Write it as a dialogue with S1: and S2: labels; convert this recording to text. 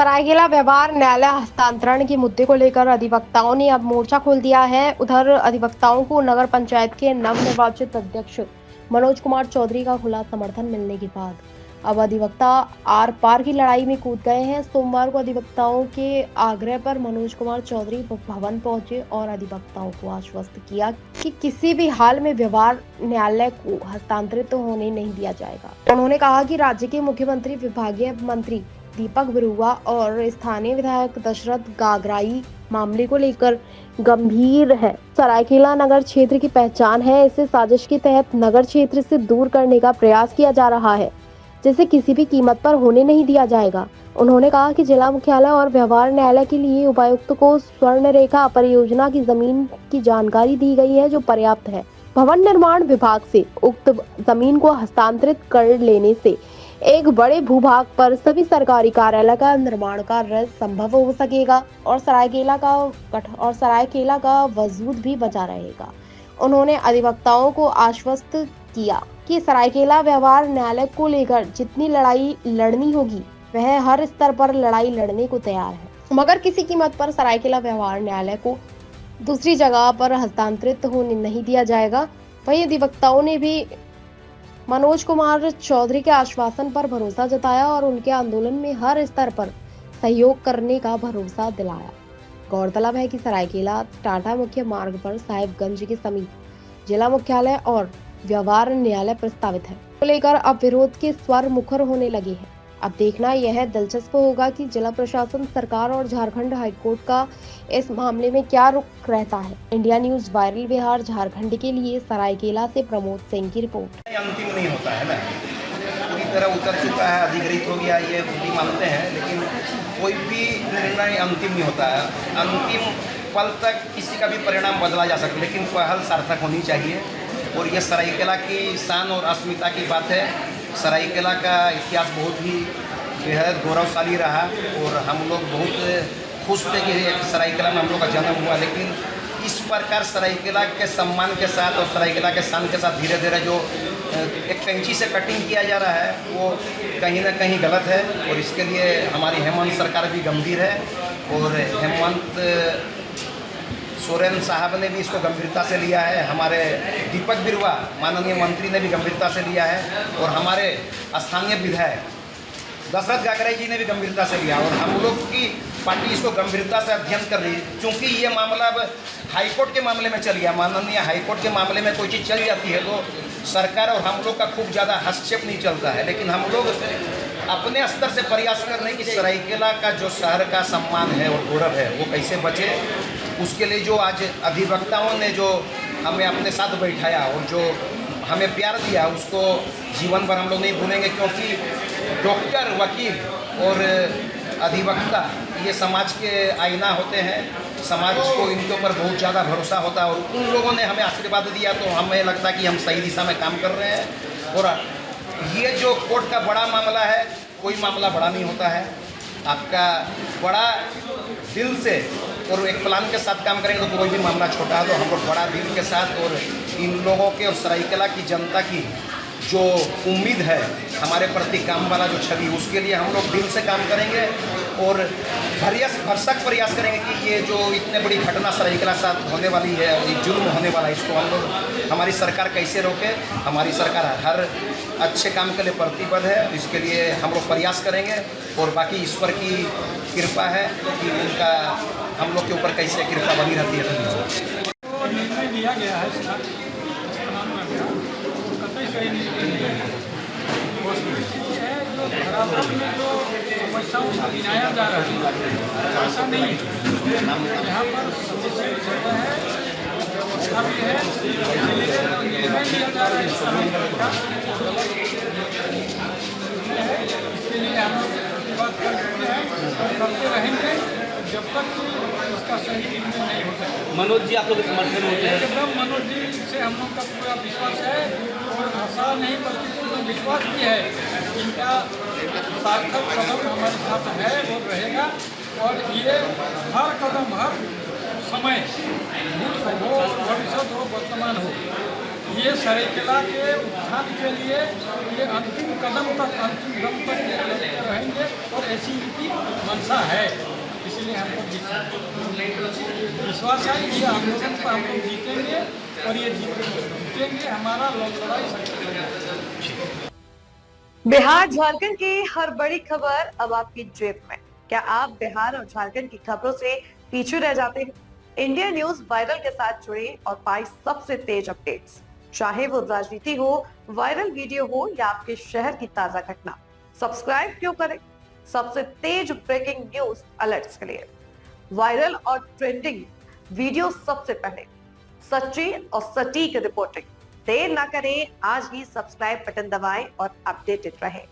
S1: सरायकेला व्यवहार न्यायालय हस्तांतरण के मुद्दे को लेकर अधिवक्ताओं ने अब मोर्चा खोल दिया है। उधर अधिवक्ताओं को नगर पंचायत के नवनिर्वाचित अध्यक्ष मनोज कुमार चौधरी का खुला समर्थन मिलने के बाद अब अधिवक्ता आर पार की लड़ाई में कूद गए हैं। सोमवार को अधिवक्ताओं के आग्रह पर मनोज कुमार चौधरी भवन पहुंचे और अधिवक्ताओं को आश्वस्त किया कि किसी भी हाल में व्यवहार न्यायालय को हस्तांतरित होने नहीं दिया जाएगा। उन्होंने कहा कि राज्य के मुख्यमंत्री, विभागीय मंत्री दीपक बिरुआ और स्थानीय विधायक दशरथ गागराई मामले को लेकर गंभीर है। सरायकेला नगर क्षेत्र की पहचान है, इसे साजिश के तहत नगर क्षेत्र से दूर करने का प्रयास किया जा रहा है, जिसे किसी भी कीमत पर होने नहीं दिया जाएगा। उन्होंने कहा कि जिला मुख्यालय और व्यवहार न्यायालय के लिए उपायुक्त को स्वर्ण रेखा परियोजना की जमीन की जानकारी दी गई है, जो पर्याप्त है। भवन निर्माण विभाग से उक्त जमीन को हस्तांतरित कर लेने से एक बड़े भूभाग पर सभी सरकारी कार्यालय का निर्माण कार्य संभव हो सकेगा और सरायकेला का वजूद भी बचा रहेगा। उन्होंने अधिवक्ताओं को आश्वस्त किया कि सरायकेला व्यवहार न्यायालय को लेकर जितनी लड़ाई लड़नी होगी वह हर स्तर पर लड़ाई लड़ने को तैयार है, मगर किसी कीमत पर सरायकेला व्यवहार न्यायालय को दूसरी जगह पर हस्तांतरित होने नहीं दिया जाएगा। वहीं अधिवक्ताओं ने भी मनोज कुमार चौधरी के आश्वासन पर भरोसा जताया और उनके आंदोलन में हर स्तर पर सहयोग करने का भरोसा दिलाया। गौरतलब है कि सरायकेला टाटा मुख्य मार्ग पर साहिबगंज के समीप जिला मुख्यालय और व्यवहार न्यायालय प्रस्तावित है, को लेकर अब विरोध के स्वर मुखर होने लगे हैं। अब देखना यह दिलचस्प होगा कि जिला प्रशासन, सरकार और झारखंड हाईकोर्ट का इस मामले में क्या रुख रहता है। India news viral Bihar Jharkhand के लिए सरायकेला से प्रमोद सिंह की रिपोर्ट।
S2: अंतिम नहीं होता है ना, पूरी तरह उतर चुका है, अधिकृत हो गया, ये भी मानते हैं, लेकिन कोई भी निर्णय अंतिम नहीं होता है। अंतिम पल तक किसी का भी परिणाम बदला जा सकता है, लेकिन पहल सार्थक होनी चाहिए। और ये सरायकेला की शान और अस्मिता की बात है। सरायकेला का इतिहास बहुत ही बेहद गौरवशाली रहा और हम लोग बहुत खुश थे कि एक सरायकेला में हम लोग का जन्म हुआ। लेकिन इस प्रकार सरायकेला के सम्मान के साथ और सरायकेला के शान के साथ धीरे धीरे जो एक कैंची से कटिंग किया जा रहा है वो कहीं ना कहीं गलत है और इसके लिए हमारी हेमंत सरकार भी गंभीर है और हेमंत सोरेन साहब ने भी इसको गंभीरता से लिया है। हमारे दीपक बिरुआ माननीय मंत्री ने भी गंभीरता से लिया है और हमारे स्थानीय विधायक दशरथ गागराई जी ने भी गंभीरता से लिया और हम लोग की पार्टी इसको गंभीरता से अध्ययन कर रही है, क्योंकि ये मामला अब हाईकोर्ट के मामले में चल गया। माननीय हाईकोर्ट के मामले में कोई चीज़ चल जाती है तो सरकार और हम लोग का खूब ज़्यादा हस्तक्षेप नहीं चलता है, लेकिन हम लोग अपने स्तर से प्रयास कर रहे हैं कि सरायकेला का जो शहर का सम्मान है और गौरव है वो कैसे बचे। उसके लिए जो आज अधिवक्ताओं ने जो हमें अपने साथ बैठाया और जो हमें प्यार दिया उसको जीवन भर हम लोग नहीं भूलेंगे, क्योंकि डॉक्टर, वकील और अधिवक्ता ये समाज के आईना होते हैं। समाज को इनके ऊपर बहुत ज़्यादा भरोसा होता है और उन लोगों ने हमें आशीर्वाद दिया तो हमें लगता है कि हम सही दिशा में काम कर रहे हैं। और ये जो कोर्ट का बड़ा मामला है, कोई मामला बड़ा नहीं होता है। आपका बड़ा दिल से और एक प्लान के साथ काम करेंगे तो कोई भी मामला छोटा है, तो हम लोग बड़ा दिल के साथ और इन लोगों के और सरायकेला की जनता की जो उम्मीद है हमारे प्रति काम वाला जो छवि, उसके लिए हम लोग दिल से काम करेंगे और भरसक प्रयास करेंगे कि ये जो इतने बड़ी घटना सरायकेला साथ होने वाली है, ये जुल्म होने वाला है, इसको हम लोग हमारी सरकार कैसे रोके। हमारी सरकार हर अच्छे काम के लिए प्रतिबद्ध है, इसके लिए हम लोग प्रयास करेंगे और बाकी ईश्वर की कृपा है कि उनका हम लोग के ऊपर कैसे कृपा बनी रहती है।
S3: तो निर्णय लिया गया है सही है, जो धरातल में जो समस्याओं को गिनाया जा रहा है ऐसा नहीं है। यहाँ पर समस्या ज़्यादा है, व्यवस्था भी है, इसलिए निर्णय लिया जा रहा है इसके लिए हम लोग बात कर चुके हैं और करते रहेंगे जब तक इसका सही निर्णय नहीं हो सकता।
S4: मनोज जी आप लोग समर्थन होते हैं?
S3: एकदम मनोज जी से हम लोग का पूरा विश्वास है और आशा नहीं बल्कि पूरा विश्वास भी है। इनका सार्थक कदम हमारे साथ है वो रहेगा और ये हर कदम, हर समय, भूत हो, भविष्य हो, वर्तमान हो, ये सरायकेला के उत्थान के लिए ये अंतिम कदम तक अंतिम दम तक लड़ते रहेंगे और ऐसी इनकी मंशा है। इसलिए हमको विश्वास है ये आंदोलन पर हम लोग जीतेंगे और ये जीतेंगे, हमारा लड़ाई सच्ची।
S5: बिहार झारखंड की हर बड़ी खबर अब आपकी जेब में। क्या आप बिहार और झारखंड की खबरों से पीछे रह जाते हैं? इंडिया न्यूज वायरल के साथ जुड़े और पाए सबसे तेज अपडेट्स, चाहे वो राजनीति हो, वायरल वीडियो हो या आपके शहर की ताजा घटना। सब्सक्राइब क्यों करें? सबसे तेज ब्रेकिंग न्यूज अलर्ट्स के लिए, वायरल और ट्रेंडिंग वीडियो सबसे पहले, सच्ची और सटीक रिपोर्टिंग। देर ना करें, आज ही सब्सक्राइब बटन दबाएं और अपडेटेड रहें।